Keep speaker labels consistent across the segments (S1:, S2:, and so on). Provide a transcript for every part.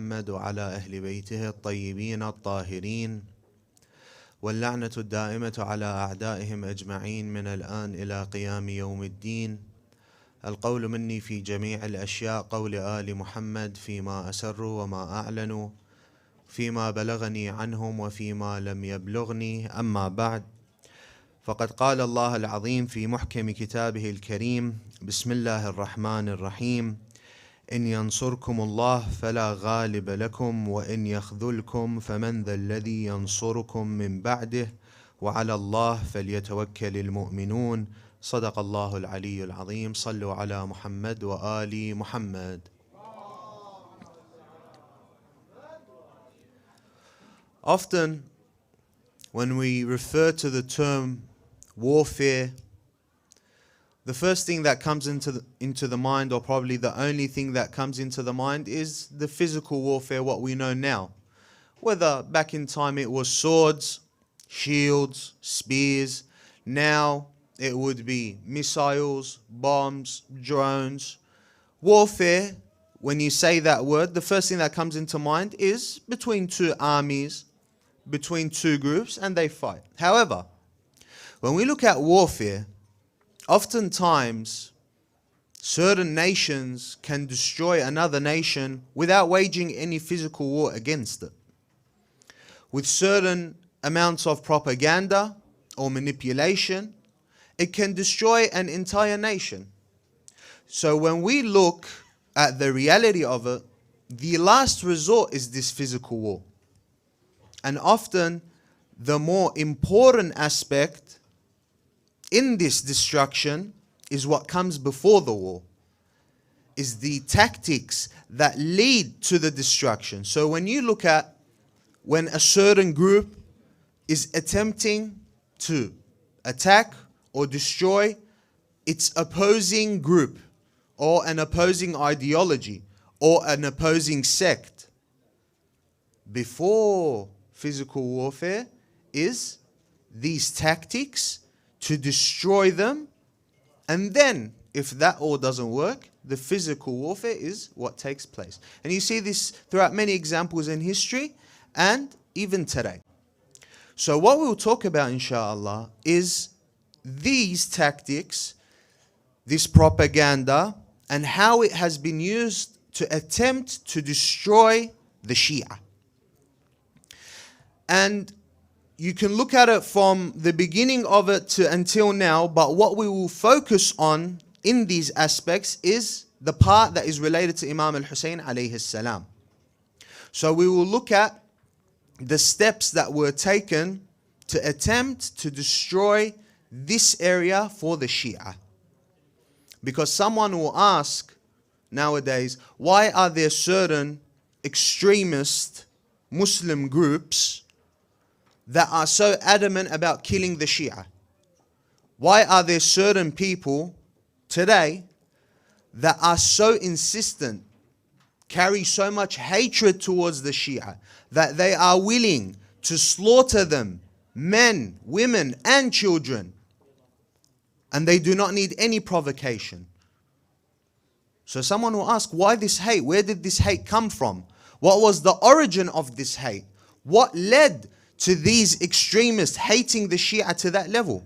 S1: محمد وعلى أهل بيته الطيبين الطاهرين واللعنة الدائمة على أعدائهم أجمعين من الآن إلى قيام يوم الدين. القول مني في جميع الأشياء قول آل محمد فيما أسروا وما أعلنوا، فيما بلغني عنهم وفيما لم يبلغني. أما بعد، فقد قال الله العظيم في محكم كتابه الكريم: بسم الله الرحمن الرحيم، إن ينصركم الله فلا غالب لكم وإن يخذلكم فمن ذا الذي ينصركم من بعده وعلى الله فليتوكل المؤمنون. صدق الله العلي العظيم. صلوا على محمد وآل محمد. Often when we refer to the term warfare, the first thing that comes into the mind, or probably the only thing that comes into the mind, is the physical warfare, what we know now. Whether back in time it was swords, shields, spears, now it would be missiles, bombs, drones. Warfare, when you say that word, the first thing that comes into mind is between two armies, between two groups, and they fight. However, when we look at warfare, oftentimes, certain nations can destroy another nation without waging any physical war against it. With certain amounts of propaganda or manipulation, it can destroy an entire nation. So when we look at the reality of it, the last resort is this physical war. And often, the more important aspect in this destruction is what comes before the war, is the tactics that lead to the destruction. So when you look at when a certain group is attempting to attack or destroy its opposing group or an opposing ideology or an opposing sect, before physical warfare is these tactics to destroy them, and then if that all doesn't work, the physical warfare is what takes place. And you see this throughout many examples in history and even today. So what we'll talk about, inshallah, is these tactics, this propaganda, and how it has been used to attempt to destroy the Shia. And you can look at it from the beginning of it to until now, but what we will focus on in these aspects is the part that is related to Imam al-Hussein alayhi salam. So we will look at the steps that were taken to attempt to destroy this area for the Shia. Because someone will ask nowadays, why are there certain extremist Muslim groups that are so adamant about killing the Shia? Why are there certain people today that are so insistent, carry so much hatred towards the Shia, that they are willing to slaughter them, men, women, and children, and they do not need any provocation? So someone will ask, why this hate? Where did this hate come from? What was the origin of this hate? What led to these extremists hating the Shia to that level?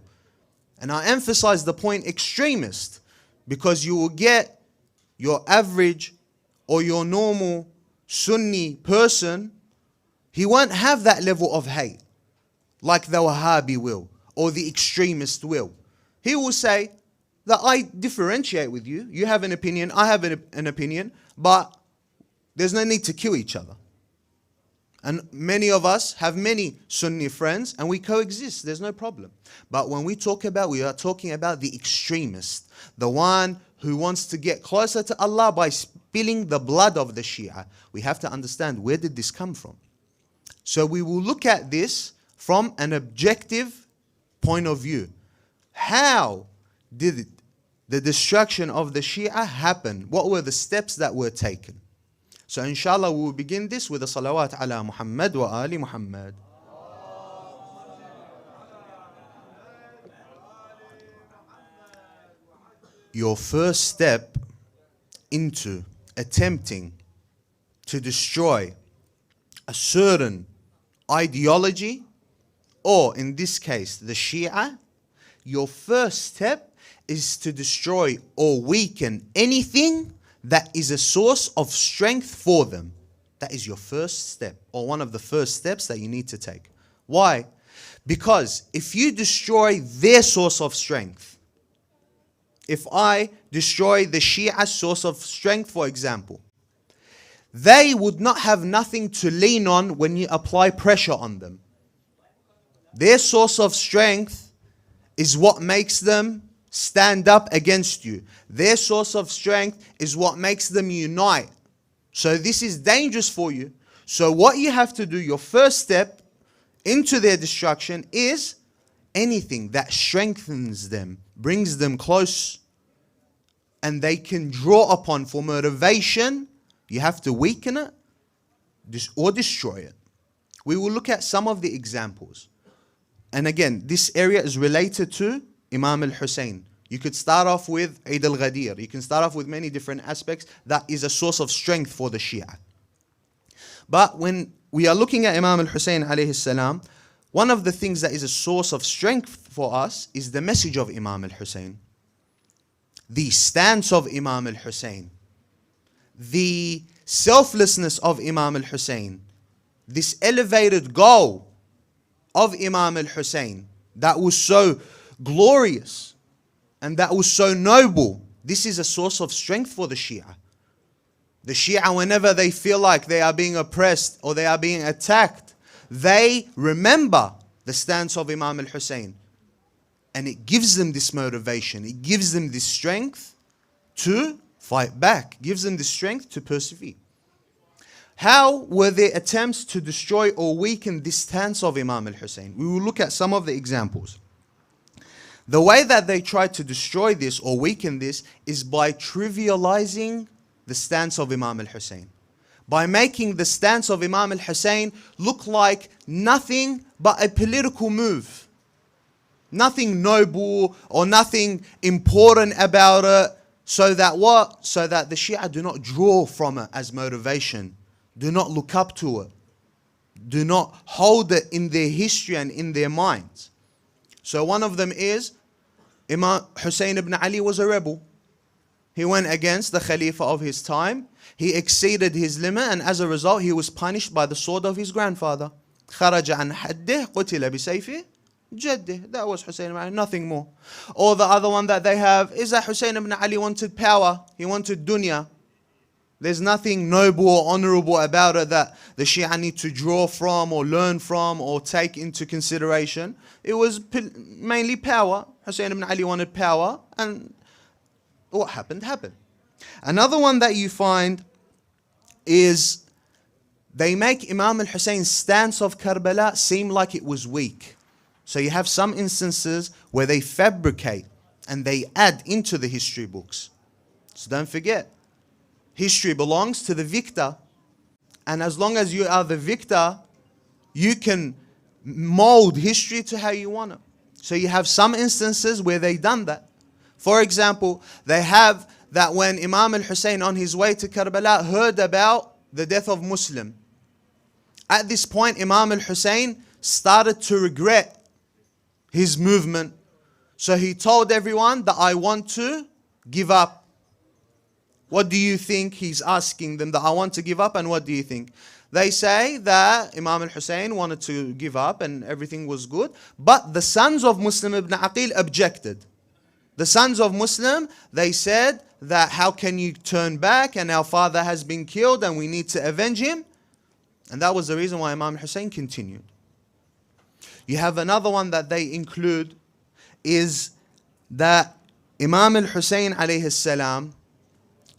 S1: And I emphasize the point extremist, because you will get your average or your normal Sunni person, he won't have that level of hate like the Wahhabi will or the extremist will. He will say that I differentiate with you. You have an opinion, I have an opinion, but there's no need to kill each other. And many of us have many Sunni friends and we coexist, there's no problem. But when we are talking about the extremist, the one who wants to get closer to Allah by spilling the blood of the Shia. We have to understand, where did this come from? So we will look at this from an objective point of view. How did the destruction of the Shia happen? What were the steps that were taken? So inshallah we will begin this with a salawat ala Muhammad wa ali Muhammad. Your first step into attempting to destroy a certain ideology, or in this case, the Shia, your first step is to destroy or weaken anything that is a source of strength for them. That is your first step, or one of the first steps that you need to take. Why? Because if you destroy their source of strength, if I destroy the Shia's source of strength, for example, they would not have nothing to lean on when you apply pressure on them. Their source of strength is what makes them stand up against you. Their source of strength is what makes them unite. So this is dangerous for you. So what you have to do, your first step into their destruction, is anything that strengthens them, brings them close, and they can draw upon for motivation. You have to weaken it or destroy it. We will look at some of the examples. And again, this area is related to Imam al-Hussein. You could start off with Eid al-Ghadir. You can start off with many different aspects that is a source of strength for the Shia. But when we are looking at Imam al-Hussein alayhi salam, one of the things that is a source of strength for us is the message of Imam al-Hussein. The stance of Imam al-Hussein. The selflessness of Imam al-Hussein. This elevated goal of Imam al-Hussein that was so glorious and that was so noble. This is a source of strength for the Shia. The Shia, whenever they feel like they are being oppressed or they are being attacked, they remember the stance of Imam al-Hussein. And it gives them this motivation. It gives them this strength to fight back. Gives them the strength to persevere. How were their attempts to destroy or weaken this stance of Imam al-Hussein? We will look at some of the examples. The way that they tried to destroy this or weaken this is by trivializing the stance of Imam al-Hussein. By making the stance of Imam al-Hussein look like nothing but a political move. Nothing noble or nothing important about it. So that what? So that the Shia do not draw from it as motivation. Do not look up to it. Do not hold it in their history and in their minds. So one of them is Imam Hussein ibn Ali was a rebel. He went against the Khalifa of his time. He exceeded his limit, and as a result he was punished by the sword of his grandfather. خرج عن حده قتل بسيفه جده. That was Hussein ibn Ali, nothing more. Or the other one that they have is that Hussein ibn Ali wanted power. He wanted dunya. There's nothing noble or honorable about it that the Shia need to draw from or learn from or take into consideration. It was mainly power. Hussein ibn Ali wanted power, and what happened, happened. Another one that you find is they make Imam al-Hussein's stance of Karbala seem like it was weak. So you have some instances where they fabricate and they add into the history books. So don't forget, history belongs to the victor. And as long as you are the victor, you can mold history to how you want it. So you have some instances where they done that. For example, they have that when Imam al-Hussein on his way to Karbala heard about the death of Muslim. At this point, Imam al-Hussein started to regret his movement. So he told everyone that I want to give up. What do you think? He's asking them that I want to give up, and what do you think? They say that Imam al-Hussein wanted to give up and everything was good. But the sons of Muslim ibn Aqil objected. The sons of Muslim, they said that how can you turn back, and our father has been killed and we need to avenge him. And that was the reason why Imam al-Hussein continued. You have another one that they include is that Imam al-Hussein alayhi salam,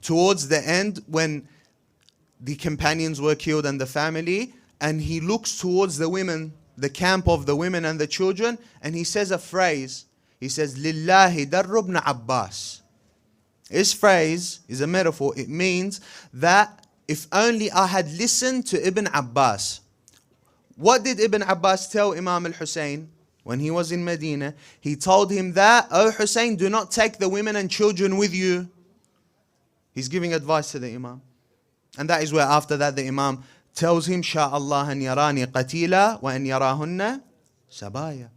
S1: towards the end when the companions were killed and the family, and he looks towards the women, the camp of the women and the children, and he says a phrase. He says, Lillahi darru ibn Abbas. This phrase is a metaphor. It means that if only I had listened to Ibn Abbas. What did Ibn Abbas tell Imam al-Hussein when he was in Medina? He told him that, "O Hussein, do not take the women and children with you." He's giving advice to the Imam. And that is where after that the Imam tells him, Sha Allah an yarani qatila wa an yarahunna sabaya.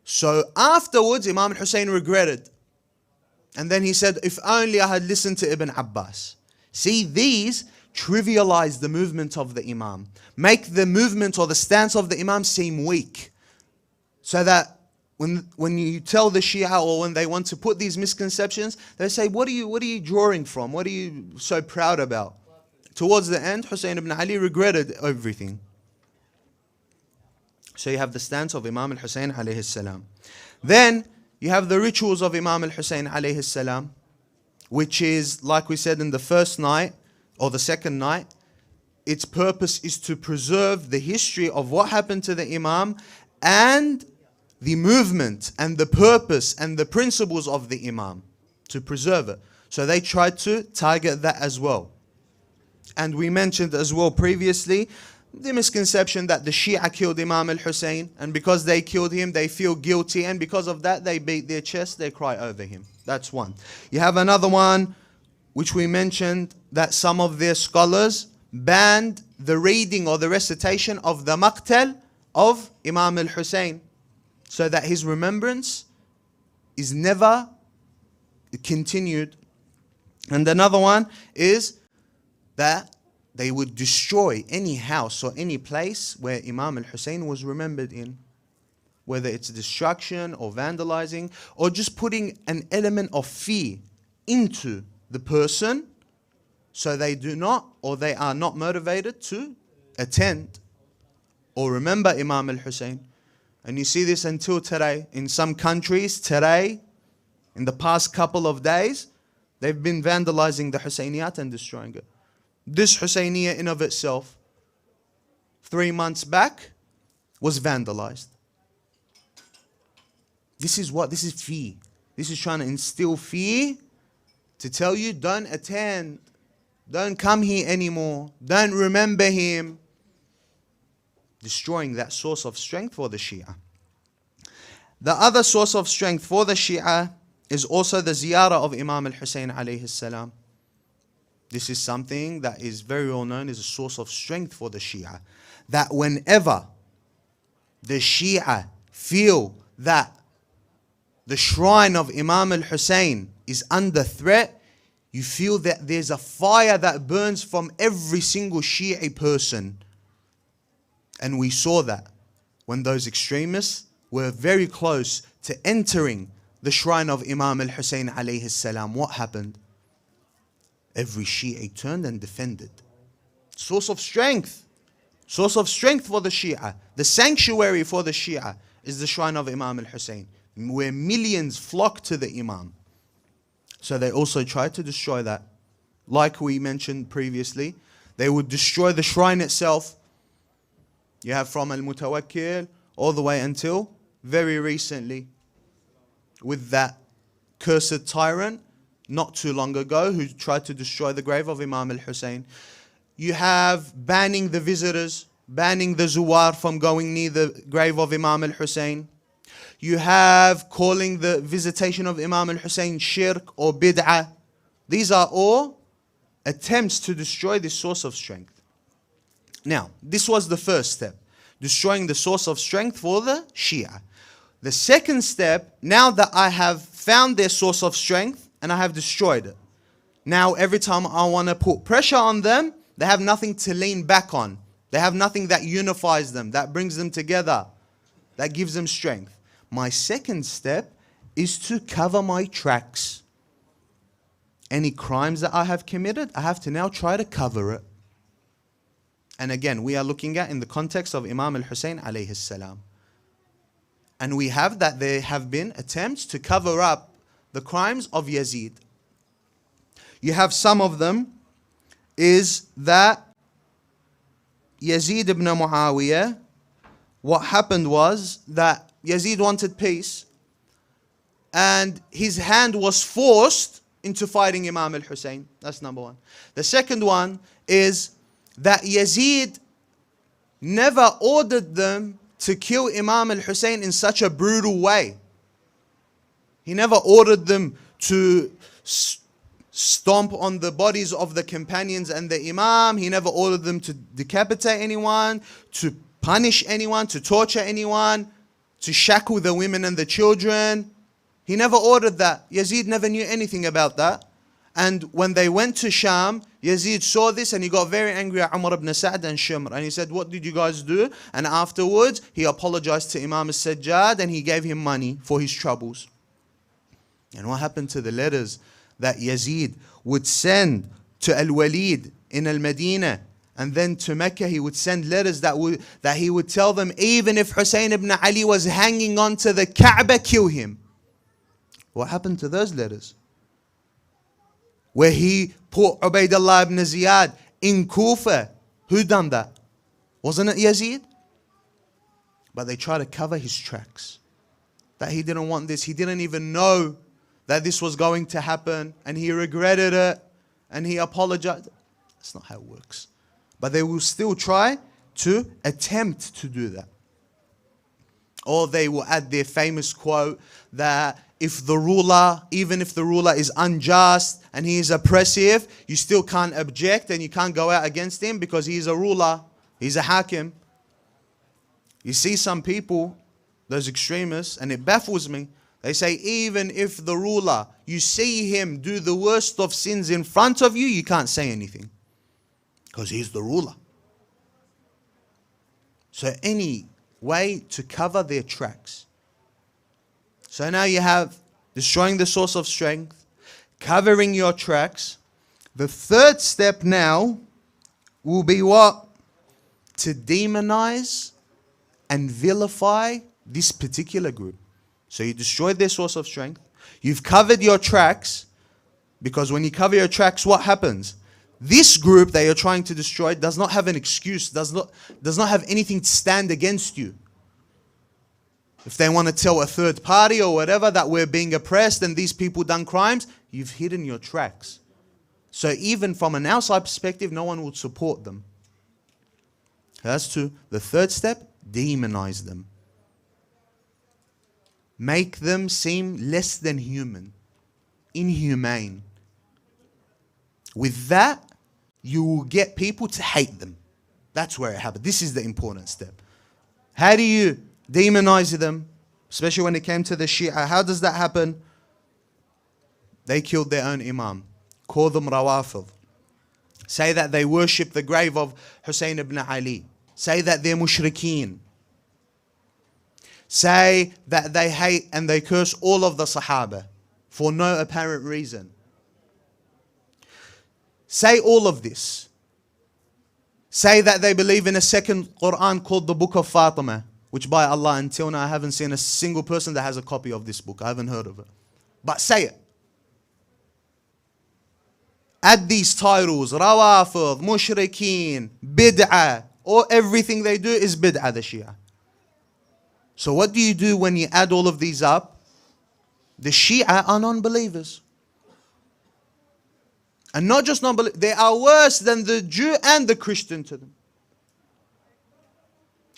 S1: So afterwards Imam al-Hussein regretted. And then he said, if only I had listened to Ibn Abbas. See, these trivialize the movement of the Imam. Make the movement or the stance of the Imam seem weak. So that when you tell the Shia or when they want to put these misconceptions, they say, what are you drawing from? What are you so proud about? Towards the end, Hussein ibn Ali regretted everything. So you have the stance of Imam al-Hussein alayhi salam. Then you have the rituals of Imam al-Hussein alayhi salam, which is, like we said in the first night or the second night, its purpose is to preserve the history of what happened to the Imam and the movement and the purpose and the principles of the Imam, to preserve it. So they tried to target that as well. And we mentioned as well previously the misconception that the Shia killed Imam al-Hussein, and because they killed him they feel guilty, and because of that they beat their chest, they cry over him. That's one. You have another one which we mentioned, that some of their scholars banned the reading or the recitation of the maqtal of Imam al-Hussein, so that his remembrance is never continued. And another one is that they would destroy any house or any place where Imam al-Hussein was remembered in, whether it's destruction or vandalizing or just putting an element of fear into the person, so they do not, or they are not motivated to attend or remember Imam al-Hussein. And you see this until today. In some countries today, in the past couple of days, they've been vandalizing the Hussainyat and destroying it. This Hussainia in of itself, 3 months back, was vandalized. This is what? This is fear. This is trying to instill fear to tell you, don't attend, don't come here anymore, don't remember him. Destroying that source of strength for the Shia. The other source of strength for the Shia is also the ziyarah of Imam al-Hussein alayhi salam. This is something that is very well known as a source of strength for the Shia. That whenever the Shia feel that the shrine of Imam al-Hussein is under threat, you feel that there's a fire that burns from every single Shi'i person. And we saw that when those extremists were very close to entering the shrine of Imam al-Hussein alayhi salam. What happened? Every Shi'i turned and defended. Source of strength. Source of strength for the Shia. The sanctuary for the Shia is the shrine of Imam al-Hussein, where millions flock to the Imam. So they also tried to destroy that. Like we mentioned previously, they would destroy the shrine itself. You have from Al-Mutawakkil all the way until very recently, with that cursed tyrant not too long ago who tried to destroy the grave of Imam al-Hussein. You have banning the visitors, banning the Zuwar from going near the grave of Imam al-Hussein. You have calling the visitation of Imam al-Hussein shirk or bid'ah. These are all attempts to destroy this source of strength. Now, this was the first step, destroying the source of strength for the Shia. The second step, now that I have found their source of strength and I have destroyed it, now every time I want to put pressure on them, they have nothing to lean back on. They have nothing that unifies them, that brings them together, that gives them strength. My second step is to cover my tracks. Any crimes that I have committed, I have to now try to cover it. And again, we are looking at in the context of Imam al-Hussein alayhi salam. And we have that there have been attempts to cover up the crimes of Yazid. You have some of them is that Yazid ibn Muawiyah, what happened was that Yazid wanted peace and his hand was forced into fighting Imam al-Hussein. That's number one. The second one is that Yazid never ordered them to kill Imam al-Hussein in such a brutal way. He never ordered them to stomp on the bodies of the companions and the Imam. He never ordered them to decapitate anyone, to punish anyone, to torture anyone, to shackle the women and the children. He never ordered that. Yazid never knew anything about that. And when they went to Sham, Yazid saw this and he got very angry at Umar ibn Sa'd and Shimr. And he said, what did you guys do? And afterwards, he apologized to Imam al-Sajjad and he gave him money for his troubles. And what happened to the letters that Yazid would send to Al-Walid in Al-Madinah, and then to Mecca? He would send letters that he would tell them, even if Hussein ibn Ali was hanging on to the Kaaba, kill him. What happened to those letters? Where he put Ubaidullah ibn Ziyad in Kufa. Who done that? Wasn't it Yazid? But they try to cover his tracks. That he didn't want this. He didn't even know that this was going to happen. And he regretted it. And he apologized. That's not how it works. But they will still try to attempt to do that. Or they will add their famous quote that if the ruler, even if the ruler is unjust and he is oppressive, you still can't object and you can't go out against him because he is a ruler, he's a hakim. You see some people, those extremists, and it baffles me. They say even if the ruler, you see him do the worst of sins in front of you, you can't say anything because he's the ruler. So any way to cover their tracks. So now you have destroying the source of strength, covering your tracks. The third step now will be what? To demonize and vilify this particular group. So you destroyed their source of strength. You've covered your tracks, because when you cover your tracks, what happens? This group that you're trying to destroy does not have an excuse, does not have anything to stand against you. If they want to tell a third party or whatever that we're being oppressed and these people done crimes, you've hidden your tracks. So even from an outside perspective, no one would support them. That's two. The third step, demonize them. Make them seem less than human, inhumane. With that, you will get people to hate them. That's where it happens. This is the important step. How do you demonize them? Especially when it came to the Shia. How does that happen? They killed their own Imam. Call them Rawafid. Say that they worship the grave of Hussein ibn Ali. Say that they're mushrikeen. Say that they hate and they curse all of the Sahaba for no apparent reason. Say all of this. Say that they believe in a second Quran called the Book of Fatima, which by Allah, until now I haven't seen a single person that has a copy of this book. I haven't heard of it. But say it. Add these titles, Rawafid, Mushrikeen, Bid'ah, or everything they do is Bid'ah, the Shia. So what do you do when you add all of these up? The Shia are non-believers. And not just non-believers, they are worse than the Jew and the Christian to them.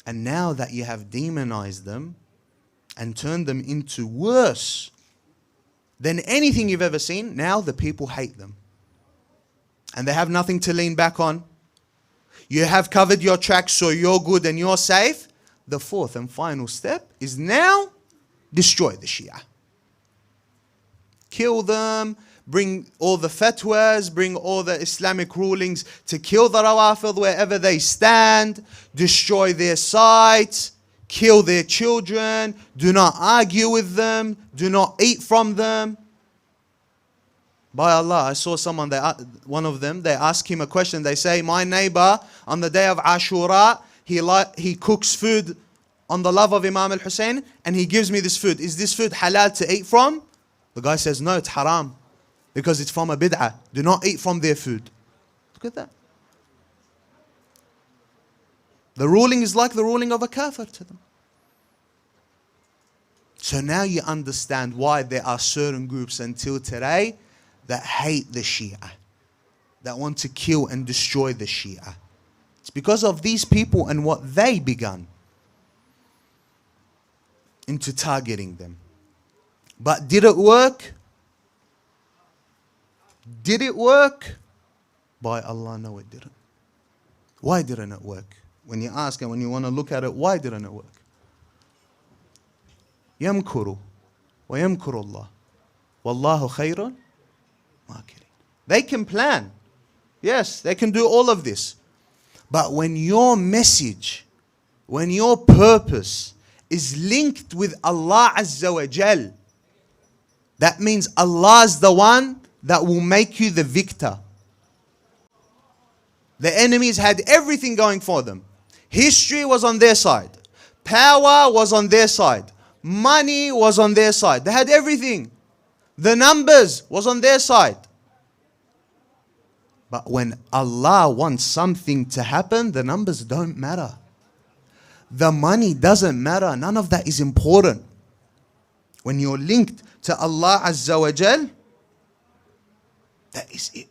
S1: And now that you have demonized them and turned them into worse than anything you've ever seen, now the people hate them. And they have nothing to lean back on. You have covered your tracks so you're good and you're safe. The fourth and final step is now destroy the Shia. Kill them, bring all the fatwas, bring all the Islamic rulings to kill the Rawafid wherever they stand, destroy their sites, kill their children, do not argue with them, do not eat from them. By Allah, I saw someone, one of them, they ask him a question. They say, my neighbor on the day of Ashura, he cooks food on the love of Imam al-Hussein and he gives me this food. Is this food halal to eat from? The guy says, no, it's haram because it's from a bid'ah. Do not eat from their food. Look at that. The ruling is like the ruling of a kafir to them. So now you understand why there are certain groups until today that hate the Shia, that want to kill and destroy the Shia. It's because of these people and what they begun into targeting them. But did it work? Did it work? By Allah, no it didn't. Why didn't it work? When you ask and when you want to look at it, why didn't it work? يمكروا ويمكر الله والله خير ماكرين. They can plan. Yes, they can do all of this. But when your message, when your purpose is linked with Allah Azza wa Jal, that means Allah's the one that will make you the victor. The enemies had everything going for them. History was on their side. Power was on their side. Money was on their side. They had everything. The numbers was on their side. But when Allah wants something to happen, the numbers don't matter. The money doesn't matter. None of that is important. When you're linked to Allah Azza wa Jal, that is it.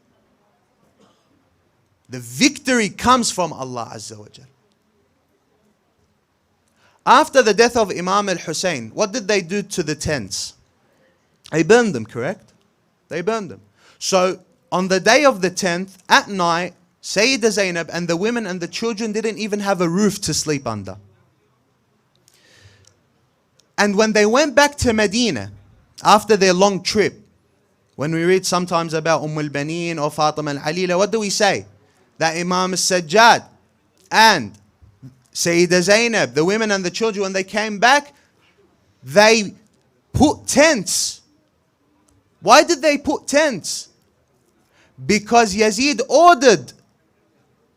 S1: The victory comes from Allah Azza wa Jal. After the death of Imam al-Hussein, what did they do to the tents? They burned them, correct? They burned them. So, on the day of the 10th, at night, Sayyidah Zainab and the women and the children didn't even have a roof to sleep under. And when they went back to Medina, after their long trip, when we read sometimes about al-Baneen or Fatima al-Alila, what do we say? That Imam al-Sajjad and Sayyidah Zainab, the women and the children, when they came back, they put tents. Why did they put tents? Because Yazid ordered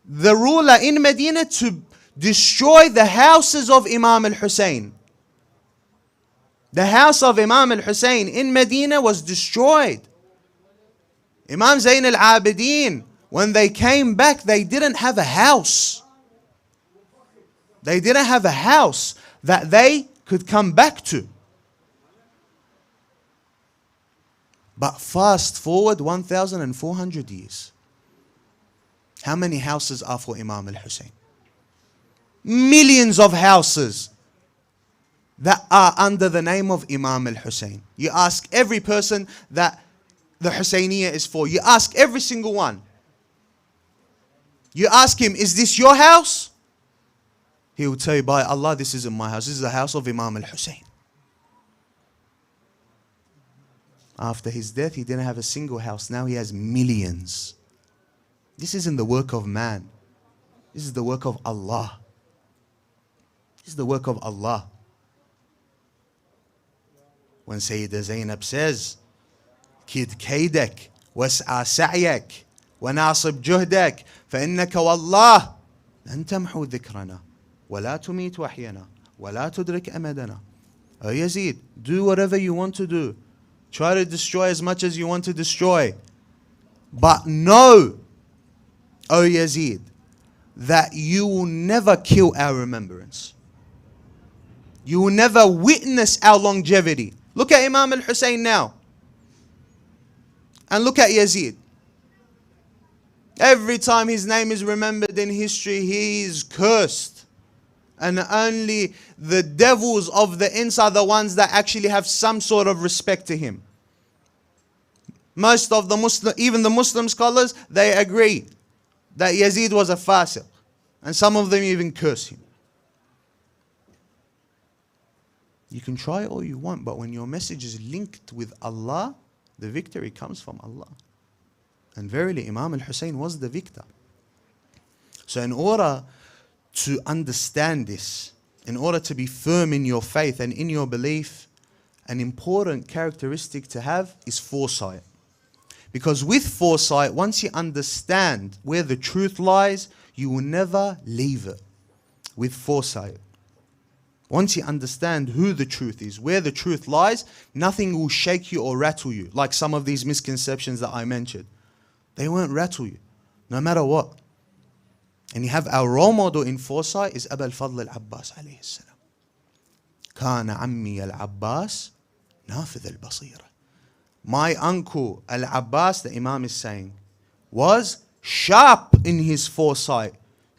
S1: the ruler in Medina to destroy the houses of Imam al-Hussein. The house of Imam al-Hussein in Medina was destroyed. Imam Zayn al-Abidin, when they came back, they didn't have a house. They didn't have a house that they could come back to. But fast forward 1,400 years. How many houses are for Imam al-Hussein? Millions of houses that are under the name of Imam al-Hussein. You ask every person that the Hussainyat is for. You ask every single one. You ask him, is this your house? He will tell you, by Allah, this isn't my house. This is the house of Imam al-Hussein. After his death, he didn't have a single house. Now he has millions. This isn't the work of man. This is the work of Allah. This is the work of Allah. When Sayyidah Zainab says, كِد كيدك واسعى سعيك وناصب جهدك فإنك والله لن تمحو ذكرنا ولا تميت وحينا ولا تدرك أمدنا. Oh Yazid, do whatever you want to do. Try to destroy as much as you want to destroy. But know, O Yazid, that you will never kill our remembrance. You will never witness our longevity. Look at Imam al-Hussein now. And look at Yazid. Every time his name is remembered in history, he is cursed. And only the devils of the ins are the ones that actually have some sort of respect to him. Most of the Muslim, even the Muslim scholars, they agree that Yazid was a fasiq. And some of them even curse him. You can try all you want, but when your message is linked with Allah, the victory comes from Allah. And verily, Imam al-Hussein was the victor. So in order to understand this, in order to be firm in your faith and in your belief, an important characteristic to have is foresight. Because with foresight, once you understand where the truth lies, you will never leave it. With foresight. Once you understand who the truth is, where the truth lies, nothing will shake you or rattle you. Like some of these misconceptions that I mentioned. They won't rattle you, no matter what. And you have our role model in foresight is Abu al-Fadl al-Abbas alayhi salam. كان عمي العباس نافذ البصيرة. My uncle al-Abbas, the Imam is saying, was sharp in his foresight,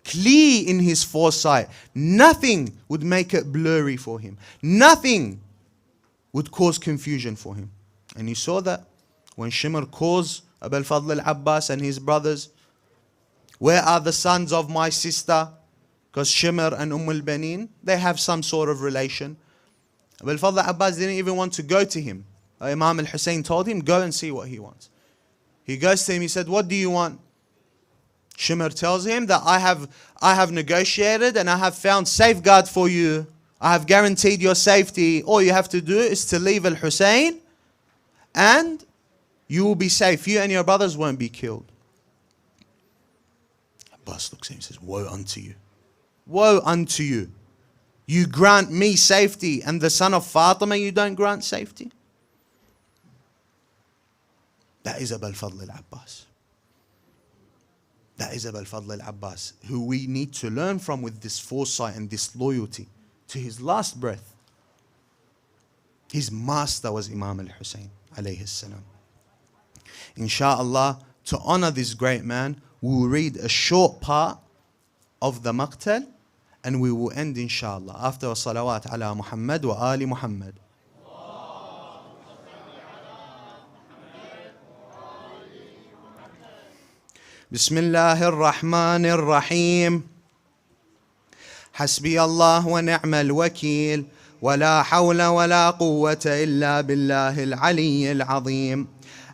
S1: clear in his foresight. Nothing would make it blurry for him. Nothing would cause confusion for him. And you saw that when Shimr caused Abu al-Fadl al-Abbas and his brothers? Where are the sons of my sister? Because Shimr and al-Banin, they have some sort of relation. Abu al-Fadl al-Abbas didn't even want to go to him. Imam al-Hussein told him, go and see what he wants. He goes to him, he said, what do you want? Shimr tells him that I have negotiated and I have found safeguard for you. I have guaranteed your safety. All you have to do is to leave al-Hussein and you will be safe. You and your brothers won't be killed. Abbas looks at him and says, woe unto you. Woe unto you. You grant me safety and the son of Fatima you don't grant safety? That is Abu al-Fadl al-Abbas. That is Abu al-Fadl al-Abbas, who we need to learn from with this foresight and this loyalty to his last breath. His master was Imam al-Hussein alayhi salam. Insha'Allah, to honor this great man, we will read a short part of the maqtal and we will end insha'Allah after salawat ala Muhammad wa ali Muhammad. بسم الله الرحمن الرحيم حسبي الله ونعم الوكيل ولا حول ولا قوة إلا بالله العلي العظيم.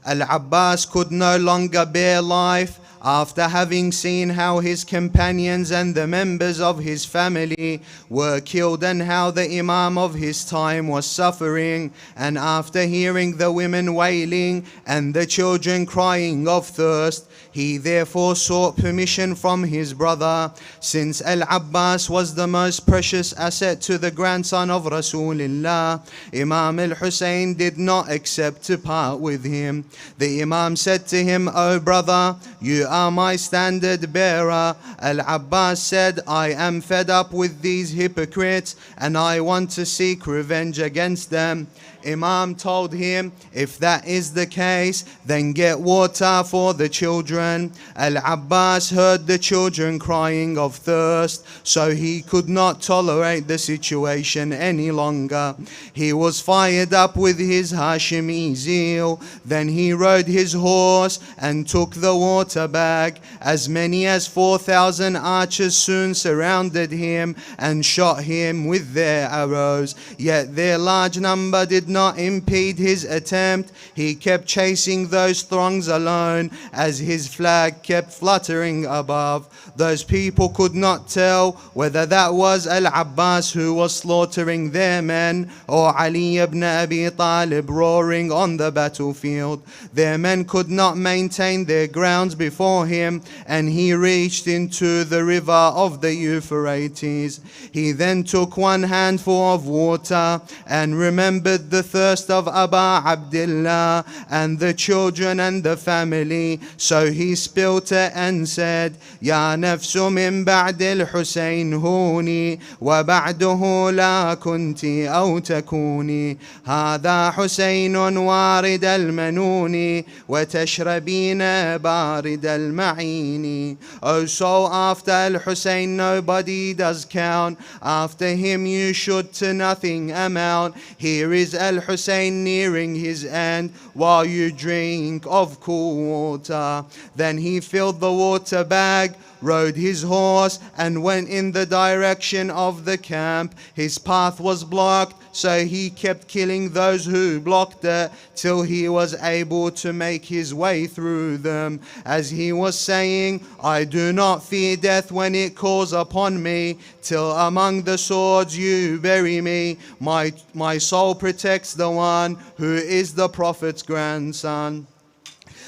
S1: Al-Abbas could no longer bear life after having seen how his companions and the members of his family were killed and how the Imam of his time was suffering, and after hearing the women wailing and the children crying of thirst, he therefore sought permission from his brother. Since Al-Abbas was the most precious asset to the grandson of Rasulullah, Imam al-Hussein did not accept to part with him. The Imam said to him, "O brother, you are my standard bearer." Al-Abbas said, "I am fed up with these hypocrites and I want to seek revenge against them." Imam told him, "If that is the case, then get water for the children." Al-Abbas heard the children crying of thirst, so he could not tolerate the situation any longer. He was fired up with his Hashimi zeal. Then he rode his horse and took the water bag. As many as 4,000 archers soon surrounded him and shot him with their arrows. Yet their large number did not impede his attempt. He kept chasing those throngs alone as his flag kept fluttering above. Those people could not tell whether that was Al-Abbas who was slaughtering their men or Ali ibn Abi Talib roaring on the battlefield. Their men could not maintain their grounds before him, and he reached into the river of the Euphrates. He then took one handful of water and remembered the thirst of Aba Abdullah and the children and the family. So he spilt it and said, "Ya nafsu min ba'd al-Husayn huni wa ba'duhu la kunti aw takuni. Hadha Husaynun warid al-manuni wa tashrabina barid al-ma'ini." Oh, so after al-Husayn nobody does count. After him you should to nothing amount. Here is al-Husayn nearing his end while you drink of cool water. Then he filled the water bag, rode his horse and went in the direction of the camp. His path was blocked, so he kept killing those who blocked it till he was able to make his way through them. As he was saying, "I do not fear death when it calls upon me, till among the swords you bury me. My soul protects the one who is the Prophet's grandson."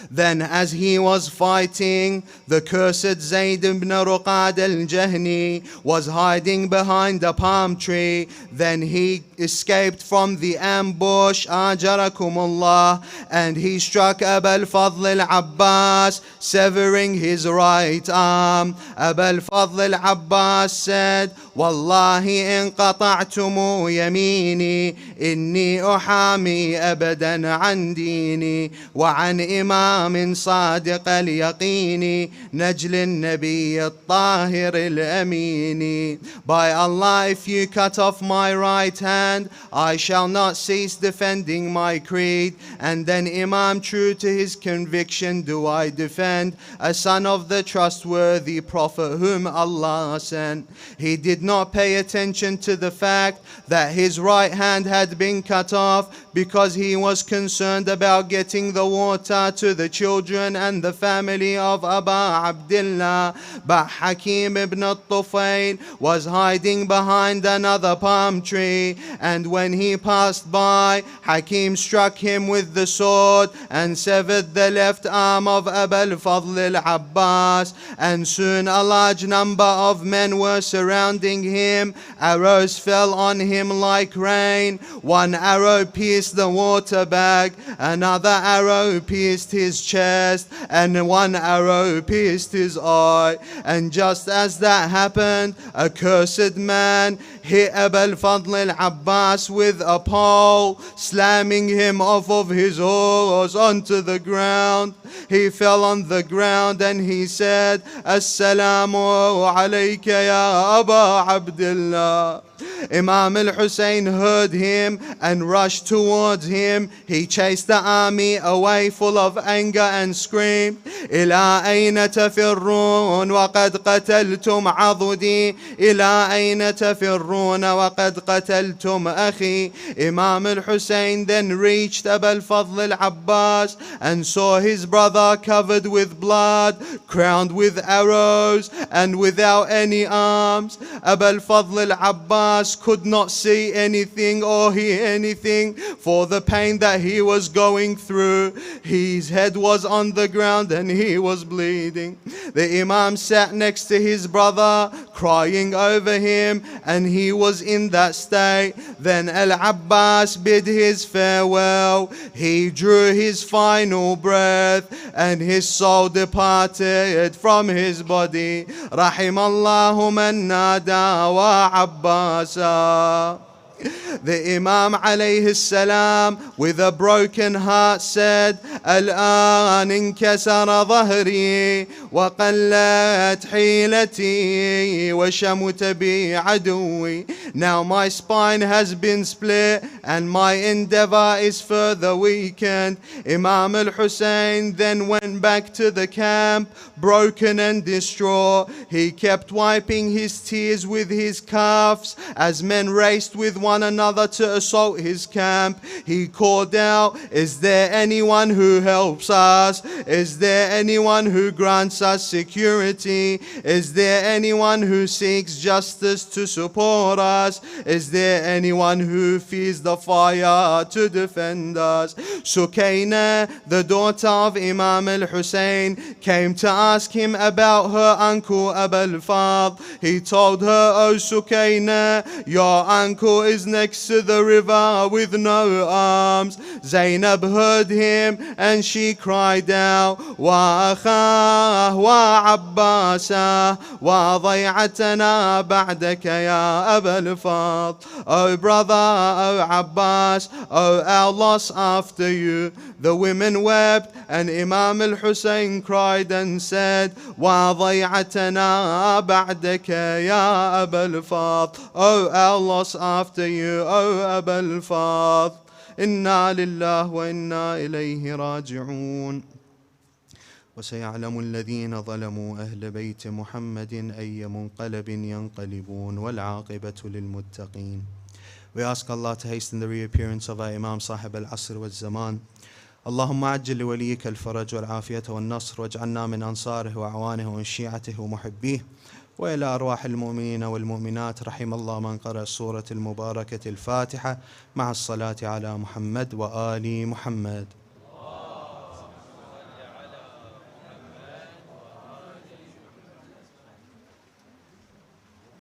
S1: Then as he was fighting, the cursed Zayd ibn Ruqad al-Jahni was hiding behind a palm tree. Then he escaped from the ambush, ajarakumullah, and he struck Abu al-Fadl al-Abbas, severing his right arm. Abu al-Fadl al-Abbas said, "Wallahi in qata'tumu yamini إني أحامي أبدا عن ديني وعن إمام صادق اليقين نجل النبي الطاهر الأمين. By Allah, if you cut off my right hand, I shall not cease defending my creed. And then Imam, true to his conviction, do I defend, a son of the trustworthy Prophet whom Allah sent. He did not pay attention to the fact that his right hand had been cut off because he was concerned about getting the water to the children and the family of Abu Abdullah. But Hakim ibn al-Tufayl was hiding behind another palm tree, and when he passed by, Hakim struck him with the sword and severed the left arm of Abu al-Fadl al-Abbas, and soon a large number of men were surrounding him. Arrows fell on him like rain. One arrow pierced the water bag, another arrow pierced his chest, and one arrow pierced his eye. And just as that happened, a cursed man hit Abu al-Fadl al-Abbas with a pole, slamming him off of his horse onto the ground. He fell on the ground and he said, Assalamu alayka ya Abu Abdullah. Imam al-Hussein heard him and rushed towards him. He chased the army away full of anger and screamed, إلى أين تفرون وقد قتلتم عضدي إلى أين تفرون وقد قتلتم أخي. Imam al-Hussein then reached Abu al-Fadl al-Abbas and saw his brother covered with blood, crowned with arrows and without any arms. Abu al-Fadl al-Abbas could not see anything or hear anything for the pain that he was going through. His head was on the ground and he was bleeding. The Imam sat next to his brother, crying over him, and he was in that state. Then Al-Abbas bid his farewell. He drew his final breath and his soul departed from his body. Rahimallahu man nada wa Abbasa. The Imam alayhi salam with a broken heart said, الآن انكسر ظهري وقلت حيلتي وشمت بي عدوي. Now my spine has been split and my endeavor is further weakened. Imam al-Hussein then went back to the camp, broken and distraught. He kept wiping his tears with his cuffs as men raced with one another to assault his camp. He called out, is there anyone who helps us? Is there anyone who grants us security? Is there anyone who seeks justice to support us? Is there anyone who fears the fire to defend us? Sukaina, the daughter of Imam al-Hussein, came to ask him about her uncle Abu al-Fadl. He told her, oh Sukaina, your uncle is next to the river with no arms. Zainab heard him and she cried out, wa akhah wa abbasa wa day'atana ba'daka ya Abu al-Fadl. Oh brother, oh Abbas, oh our loss after you. The women wept and Imam al-Hussein cried and said, wa day'atana ba'daka ya Abu al-Fadl. Oh our loss after you, oh Abu al-Fadl. Inna lillahi wa inna ilayhi raji'un. وسيعلم الذين ظلموا أهل بيت محمد أي منقلب ينقلبون والعاقبة للمتقين. We ask Allah to hasten the reappearance of our Imam Sahib al-Asr wal-Zaman. اللهم عجل لوليك الفرج والعافية والنصر واجعلنا من أنصاره وأعوانه ومن شيعته ومحبيه. وإلى أرواح المؤمنين والمؤمنات رحم الله من قرأ السورة المباركة الفاتحة مع الصلاة على محمد وآل محمد.